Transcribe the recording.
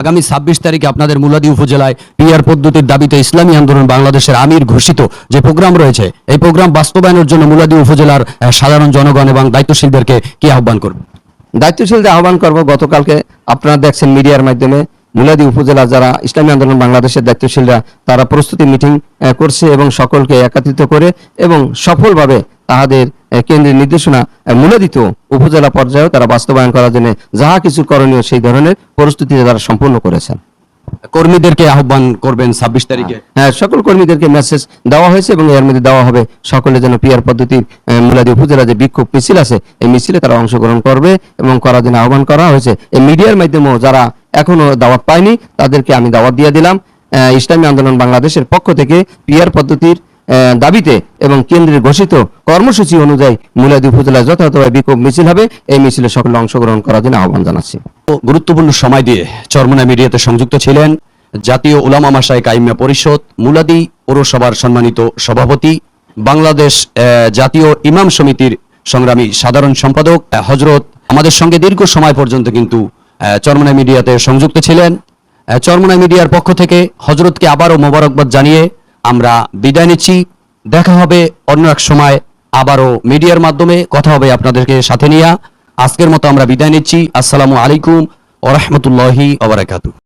আগামী ২৬ তারিখে আপনাদের মুলাদী উপজেলায় পিআর পদ্ধতির দাবিতে ইসলামী আন্দোলন বাংলাদেশের আমির ঘোষিত যে প্রোগ্রাম রয়েছে, এই প্রোগ্রাম বাস্তবায়নের জন্য মুলাদী উপজেলার সাধারণ জনগণ এবং দায়িত্বশীলদেরকে কি আহ্বান করবেন? দায়িত্বশীলদের আহ্বান করব, গতকালকে আপনারা দেখছেন মিডিয়ার মাধ্যমে মুলাদী উপজেলা যারা ইসলামী আন্দোলন বাংলাদেশের দায়িত্বশীলরা তারা প্রস্তুতি মিটিং করছে এবং সকলকে একত্রিত করে এবং সফলভাবে তাদের কেন্দ্রের নির্দেশনা মুলাদীত উপজেলা পর্যায়েও তারা বাস্তবায়ন করার জন্য যাহা কিছু করণীয় সেই ধরনের প্রস্তুতি তারা সম্পূর্ণ করেছেন। কর্মীদেরকে আহ্বান করবেন ২৬ তারিখে? হ্যাঁ, সকল কর্মীদেরকে মেসেজ দেওয়া হয়েছে এবং এর মধ্যে দেওয়া হবে সকলে যেন পিআর পদ্ধতির মুলাদী উপজেলা যে বিক্ষোভ মিছিল আছে এই মিছিলে তারা অংশগ্রহণ করবে এবং করার জন্য আহ্বান করা হয়েছে। এই মিডিয়ার মাধ্যমেও যারা এখনো দাওয়াত পায়নি তাদেরকে আমি দাওয়াত দিয়ে দিলাম। ইসলামী আন্দোলন বাংলাদেশের পক্ষ থেকে পিআর পদ্ধতির দাবিতে এবং কেন্দ্রের ঘোষিত কর্মসূচি অনুযায়ী মুলাদী উপজেলায় যথাযথভাবে বিক্ষোভ মিছিল হবে। এই মিছিলে সকলে অংশগ্রহণ করার জন্য আহ্বান জানাচ্ছি। গুরুত্বপূর্ণ সময় দিয়ে চরমোনাই মিডিয়াতে সংযুক্ত ছিলেন জাতীয় উলামা মাশায়েখ আইম্মা পরিষদ মুলাদী পৌরসভার সম্মানিত সভাপতি, বাংলাদেশ জাতীয় ইমাম সমিতির সংগ্রামী সাধারণ সম্পাদক হযরত। আমাদের সঙ্গে দীর্ঘ সময় পর্যন্ত কিন্তু চরমোনাই মিডিয়াতে সংযুক্ত ছিলেন। চরমোনাই মিডিয়ার পক্ষ থেকে হযরতকে আবারও মোবারকবাদ জানিয়ে আমরা বিদায় নিচ্ছি। দেখা হবে অন্য এক সময়, আবারও মিডিয়ার মাধ্যমে কথা হবে আপনাদেরকে সাথে নিয়ে। আজকের মতো আমরা বিদায় নিচ্ছি। আসসালামু আলাইকুম ওয়া রাহমাতুল্লাহি ওয়া বারাকাতুহু।